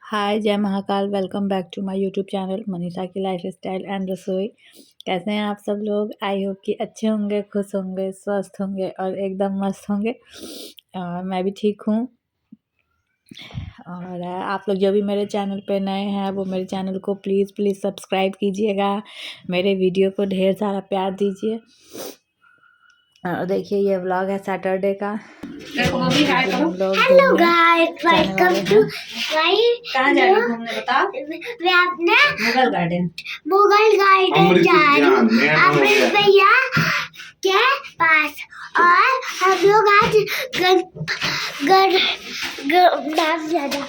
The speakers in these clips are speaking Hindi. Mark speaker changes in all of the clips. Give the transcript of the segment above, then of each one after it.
Speaker 1: हाय, जय Mahakal. Welcome back to my YouTube channel Manisha की लाइफस्टाइल एंड रसोई। कैसे हैं आप सब लोग? आई होप कि अच्छे होंगे, खुश होंगे, स्वस्थ होंगे और एकदम मस्त होंगे। मैं भी ठीक हूँ। और आप लोग जो भी मेरे चैनल पे नए हैं वो मेरे चैनल को प्लीज़ प्लीज़ सब्सक्राइब कीजिएगा। मेरे वीडियो को ढेर सारा प्यार दीजिए। और देखिए ये व्लॉग है सैटरडे का। हम लोग
Speaker 2: हेलो
Speaker 1: घूमने
Speaker 2: गाइस,
Speaker 1: जाने
Speaker 2: वेलकम
Speaker 1: वाले
Speaker 2: टू
Speaker 1: हैं।
Speaker 2: कहाँ जा रहे हो घूमने बताओ? मैं अपने मुगल गार्डन जा रही हूँ अपने भैया के पास। और हम लोग आज गर गर डांस ज्यादा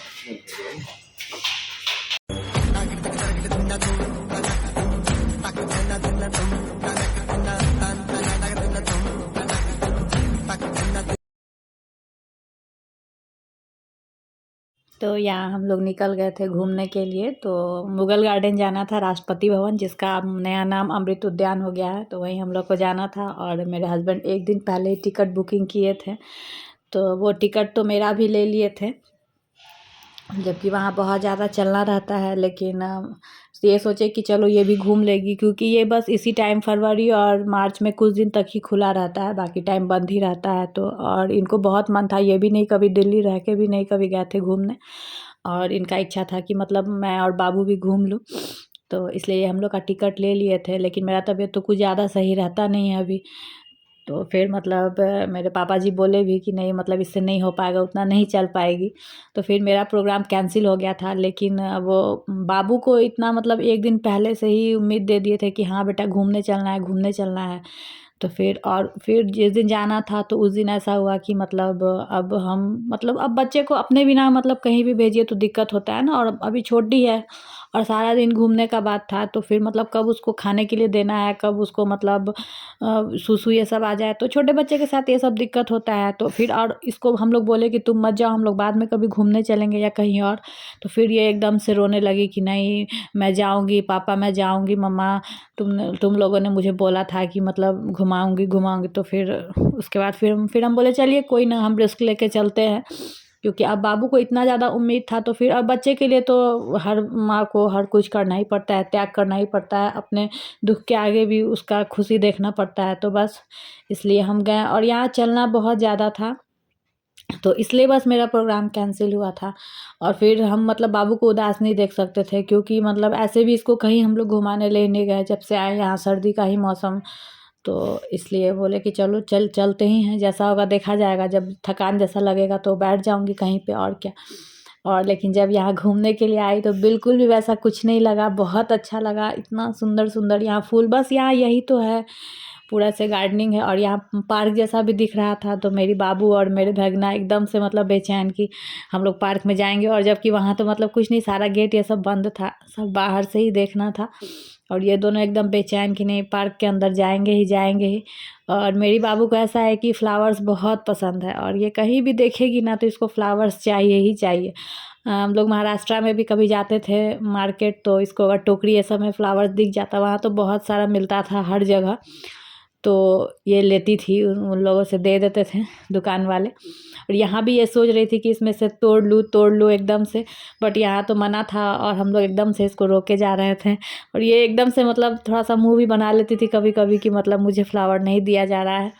Speaker 1: तो यहाँ हम लोग निकल गए थे घूमने के लिए। तो मुगल गार्डन जाना था, राष्ट्रपति भवन, जिसका अब नया नाम अमृत उद्यान हो गया है। तो वहीं हम लोग को जाना था और मेरे हस्बैंड एक दिन पहले ही टिकट बुकिंग किए थे। तो वो टिकट तो मेरा भी ले लिए थे, जबकि वहाँ बहुत ज़्यादा चलना रहता है। लेकिन ये सोचे कि चलो ये भी घूम लेगी, क्योंकि ये बस इसी टाइम फरवरी और मार्च में कुछ दिन तक ही खुला रहता है, बाकी टाइम बंद ही रहता है। तो और इनको बहुत मन था, ये भी नहीं कभी दिल्ली रह के भी नहीं कभी गए थे घूमने, और इनका इच्छा था कि मतलब मैं और बाबू भी घूम लूँ। तो इसलिए हम लोग का टिकट ले लिए थे। लेकिन मेरा तबीयत तो कुछ ज़्यादा सही रहता नहीं है अभी। तो फिर मतलब मेरे पापा जी बोले भी कि नहीं, मतलब इससे नहीं हो पाएगा, उतना नहीं चल पाएगी। तो फिर मेरा प्रोग्राम कैंसिल हो गया था। लेकिन वो बाबू को इतना मतलब एक दिन पहले से ही उम्मीद दे दिए थे कि हाँ बेटा घूमने चलना है, घूमने चलना है। तो फिर जिस दिन जाना था तो उस दिन ऐसा हुआ कि मतलब अब हम मतलब अब बच्चे को अपने बिना मतलब कहीं भी भेजिए तो दिक्कत होता है ना, और अभी छोटी है और सारा दिन घूमने का बात था। तो फिर मतलब कब उसको खाने के लिए देना है, कब उसको मतलब सुसु ये सब आ जाए, तो छोटे बच्चे के साथ ये सब दिक्कत होता है। तो फिर और इसको हम लोग बोले कि तुम मत जाओ, हम लोग बाद में कभी घूमने चलेंगे या कहीं और। तो फिर ये एकदम से रोने लगी कि नहीं मैं जाऊँगी पापा, मैं जाऊँगी मम्मा, तुम लोगों ने मुझे बोला था कि मतलब घुमाऊँगी घुमाऊँगी। तो फिर उसके बाद फिर हम बोले चलिए कोई ना, हम रिस्क लेके चलते हैं, क्योंकि अब बाबू को इतना ज़्यादा उम्मीद था। तो फिर अब बच्चे के लिए तो हर माँ को हर कुछ करना ही पड़ता है, त्याग करना ही पड़ता है, अपने दुख के आगे भी उसका खुशी देखना पड़ता है। तो बस इसलिए हम गए, और यहाँ चलना बहुत ज़्यादा था, तो इसलिए बस मेरा प्रोग्राम कैंसिल हुआ था। और फिर हम मतलब बाबू को उदास नहीं देख सकते थे, क्योंकि मतलब ऐसे भी इसको कहीं हम लोग घुमाने ले नहीं गए जब से आए यहाँ, सर्दी का ही मौसम। तो इसलिए बोले कि चलो चलते ही हैं, जैसा होगा देखा जाएगा, जब थकान जैसा लगेगा तो बैठ जाऊंगी कहीं पे और क्या। और लेकिन जब यहाँ घूमने के लिए आई तो बिल्कुल भी वैसा कुछ नहीं लगा, बहुत अच्छा लगा। इतना सुंदर सुंदर यहाँ फूल, बस यहाँ यही तो है, पूरा से गार्डनिंग है और यहाँ पार्क जैसा भी दिख रहा था। तो मेरी बाबू और मेरे भगना एकदम से मतलब बेचैन कि हम लोग पार्क में जाएंगे, और जबकि वहाँ तो मतलब कुछ नहीं, सारा गेट ये सब बंद था, सब बाहर से ही देखना था। और ये दोनों एकदम बेचैन कि नहीं पार्क के अंदर जाएंगे ही जाएंगे ही। और मेरी बाबू को ऐसा है कि फ्लावर्स बहुत पसंद है, और ये कहीं भी देखेगी ना तो इसको फ्लावर्स चाहिए ही चाहिए। हम लोग महाराष्ट्र में भी कभी जाते थे मार्केट, तो इसको अगर टोकरी ये सब में फ्लावर्स दिख जाता, वहाँ तो बहुत सारा मिलता था हर जगह, तो ये लेती थी, उन लोगों से दे देते थे दुकान वाले। और यहाँ भी ये सोच रही थी कि इसमें से तोड़ लूँ एकदम से, बट यहाँ तो मना था और हम लोग एकदम से इसको रोके जा रहे थे। और ये एकदम से मतलब थोड़ा सा मुँह भी बना लेती थी कभी कभी कि मतलब मुझे फ्लावर नहीं दिया जा रहा है।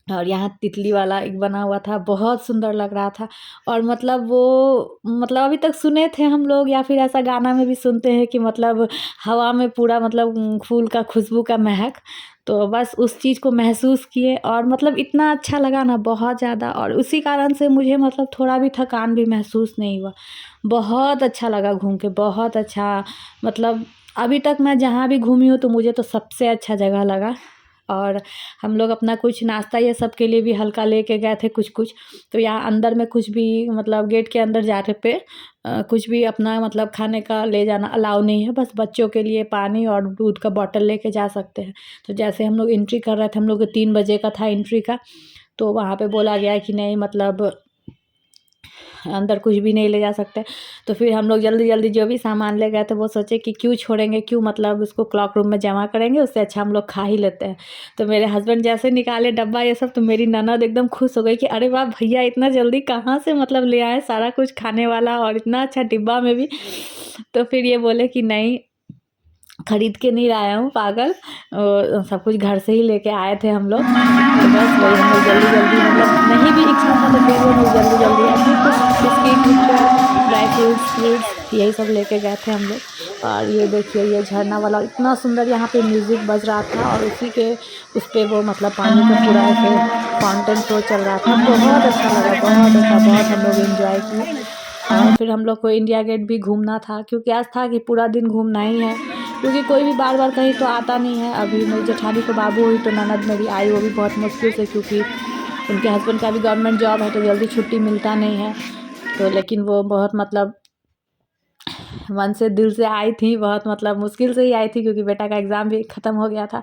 Speaker 1: और यहाँ तितली वाला एक बना हुआ था, बहुत सुंदर लग रहा था। और मतलब वो मतलब अभी तक सुने थे हम लोग, या फिर ऐसा गाना में भी सुनते हैं कि मतलब हवा में पूरा मतलब फूल का खुशबू का महक। तो बस उस चीज़ को महसूस किए और मतलब इतना अच्छा लगा ना, बहुत ज़्यादा। और उसी कारण से मुझे मतलब थोड़ा भी थकान भी महसूस नहीं हुआ, बहुत अच्छा लगा घूम के, बहुत अच्छा। मतलब अभी तक मैं जहाँ भी घूमी हूँ तो मुझे तो सबसे अच्छा जगह लगा। और हम लोग अपना कुछ नाश्ता ये सब के लिए भी हल्का लेके गए थे कुछ कुछ। तो यहाँ अंदर में कुछ भी मतलब गेट के अंदर जाने पे कुछ भी अपना मतलब खाने का ले जाना अलाउ नहीं है, बस बच्चों के लिए पानी और दूध का बॉटल लेके जा सकते हैं। तो जैसे हम लोग एंट्री कर रहे थे, हम लोग को 3 बजे का था एंट्री का, तो वहाँ पे बोला गया कि नहीं मतलब अंदर कुछ भी नहीं ले जा सकते। तो फिर हम लोग जल्दी जल्दी जो भी सामान ले गए थे वो सोचे कि क्यों छोड़ेंगे, क्यों मतलब उसको क्लॉक रूम में जमा करेंगे, उससे अच्छा हम लोग खा ही लेते हैं। तो मेरे हस्बैंड जैसे निकाले डब्बा ये सब, तो मेरी ननद एकदम खुश हो गई कि अरे वाह भैया इतना जल्दी कहाँ से मतलब ले आए सारा कुछ खाने वाला और इतना अच्छा डिब्बा में भी। तो फिर ये बोले कि नहीं खरीद के नहीं लाया हूँ पागल, और सब कुछ घर से ही लेके आए थे हम लोग। तो बस वही हम लोग जल्दी जल्दी मतलब नहीं भी इच्छा था तो फिर भी हम लोग जल्दी जल्दी ऐसे कुछ बिस्किट मिक्सचर ड्राई फ्रूट्स यही सब लेके गए थे हम लोग। और ये देखिए ये झरना वाला इतना सुंदर यहाँ पे म्यूज़िक बज रहा था और उसी के उस पर वो मतलब पानी का पूरा ऐसे फाउंटेन शो चल रहा था। बहुत अच्छा लगा, बहुत अच्छा, बहुत हम लोग एंजॉय किए। और फिर हम लोग को इंडिया गेट भी घूमना था क्योंकि आज था कि पूरा दिन घूमना ही है, क्योंकि कोई भी बार बार कहीं तो आता नहीं है। अभी मेरी जेठानी को बाबू हुई तो ननद मेरी आई, वो भी बहुत मुश्किल से, क्योंकि उनके हस्बैंड का भी गवर्नमेंट जॉब है तो जल्दी छुट्टी मिलता नहीं है। तो लेकिन वो बहुत मतलब मन से दिल से आई थी, बहुत मतलब मुश्किल से ही आई थी क्योंकि बेटा का एग्ज़ाम भी ख़त्म हो गया था।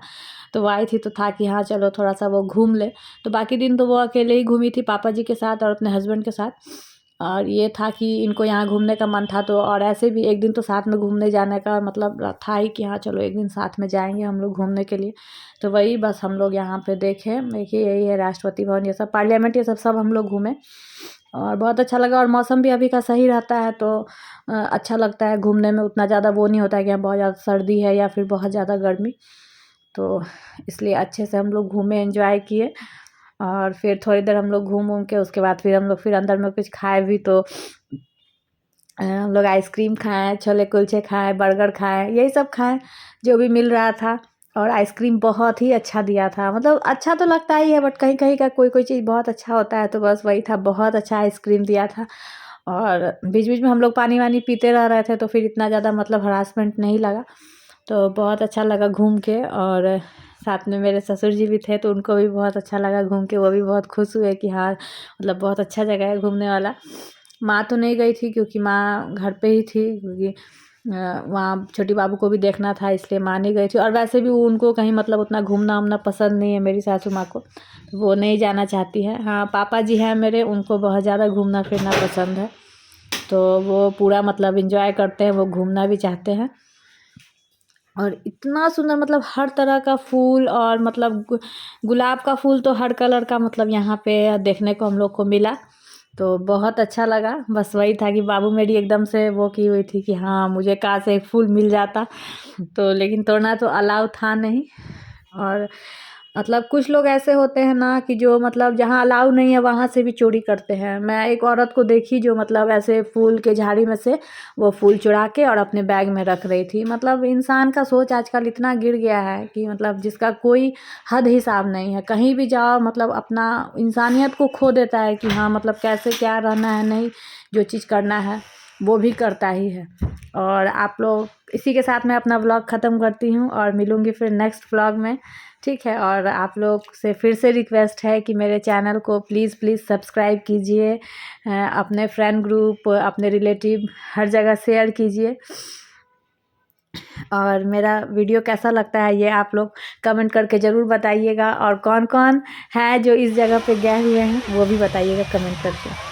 Speaker 1: तो वो आई थी तो था कि हाँ चलो थोड़ा सा वो घूम ले। तो बाकी दिन तो वो अकेले ही घूमी थी पापा जी के साथ और अपने हस्बैंड के साथ। और ये था कि इनको यहाँ घूमने का मन था, तो और ऐसे भी एक दिन तो साथ में घूमने जाने का मतलब था ही कि हाँ चलो एक दिन साथ में जाएंगे हम लोग घूमने के लिए। तो वही बस हम लोग यहाँ पे देखे, देखिए यही है राष्ट्रपति भवन, ये सब पार्लियामेंट, ये सब हम लोग घूमे और बहुत अच्छा लगा। और मौसम भी अभी का सही रहता है तो अच्छा लगता है घूमने में, उतना ज़्यादा वो नहीं होता है कि यहाँ बहुत ज़्यादा सर्दी है या फिर बहुत ज़्यादा गर्मी। तो इसलिए अच्छे से हम लोग घूमे, एंजॉय किए। और फिर थोड़ी देर हम लोग घूम के उसके बाद फिर हम लोग फिर अंदर में कुछ खाए भी। तो हम लोग आइसक्रीम खाए, छोले कुलचे खाए, बर्गर खाए, यही सब खाए जो भी मिल रहा था। और आइसक्रीम बहुत ही अच्छा दिया था, मतलब अच्छा तो लगता ही है बट कहीं कहीं का कोई कोई चीज़ बहुत अच्छा होता है, तो बस वही था, बहुत अच्छा आइसक्रीम दिया था। और बीच बीच में हम लोग पानी वानी पीते रह रहे थे तो फिर इतना ज़्यादा मतलब हरासमेंट नहीं लगा। तो बहुत अच्छा लगा घूम के। और साथ में मेरे ससुर जी भी थे तो उनको भी बहुत अच्छा लगा घूम के, वो भी बहुत खुश हुए कि हाँ मतलब बहुत अच्छा जगह है घूमने वाला। माँ तो नहीं गई थी क्योंकि माँ घर पे ही थी, क्योंकि वहाँ छोटी बाबू को भी देखना था इसलिए माँ नहीं गई थी। और वैसे भी उनको कहीं मतलब उतना घूमना उमना पसंद नहीं है मेरी सासू माँ को, तो वो नहीं जाना चाहती है। हाँ पापा जी हैं मेरे, उनको बहुत ज़्यादा घूमना फिरना पसंद है, तो वो पूरा मतलब एंजॉय करते हैं, वो घूमना भी चाहते हैं। और इतना सुंदर मतलब हर तरह का फूल और मतलब गुलाब का फूल तो हर कलर का मतलब यहाँ पे देखने को हम लोग को मिला, तो बहुत अच्छा लगा। बस वही था कि बाबू मेरी एकदम से वो की हुई थी कि हाँ मुझे काश एक फूल मिल जाता, तो लेकिन तोड़ना तो अलाउ था नहीं। और मतलब कुछ लोग ऐसे होते हैं ना कि जो मतलब जहाँ अलाउ नहीं है वहाँ से भी चोरी करते हैं। मैं एक औरत को देखी जो मतलब ऐसे फूल के झाड़ी में से वो फूल चुरा के और अपने बैग में रख रही थी। मतलब इंसान का सोच आजकल इतना गिर गया है कि मतलब जिसका कोई हद हिसाब नहीं है, कहीं भी जाओ मतलब अपना इंसानियत को खो देता है कि हाँ मतलब कैसे क्या रहना है, नहीं जो चीज़ करना है वो भी करता ही है। और आप लोग इसी के साथ मैं अपना व्लॉग ख़त्म करती हूँ और मिलूँगी फिर नेक्स्ट व्लॉग में, ठीक है। और आप लोग से फिर से रिक्वेस्ट है कि मेरे चैनल को प्लीज़ प्लीज़ सब्सक्राइब कीजिए, अपने फ्रेंड ग्रुप, अपने रिलेटिव हर जगह शेयर कीजिए। और मेरा वीडियो कैसा लगता है ये आप लोग कमेंट करके ज़रूर बताइएगा, और कौन कौन है जो इस जगह पे गए हुए हैं वो भी बताइएगा कमेंट करके।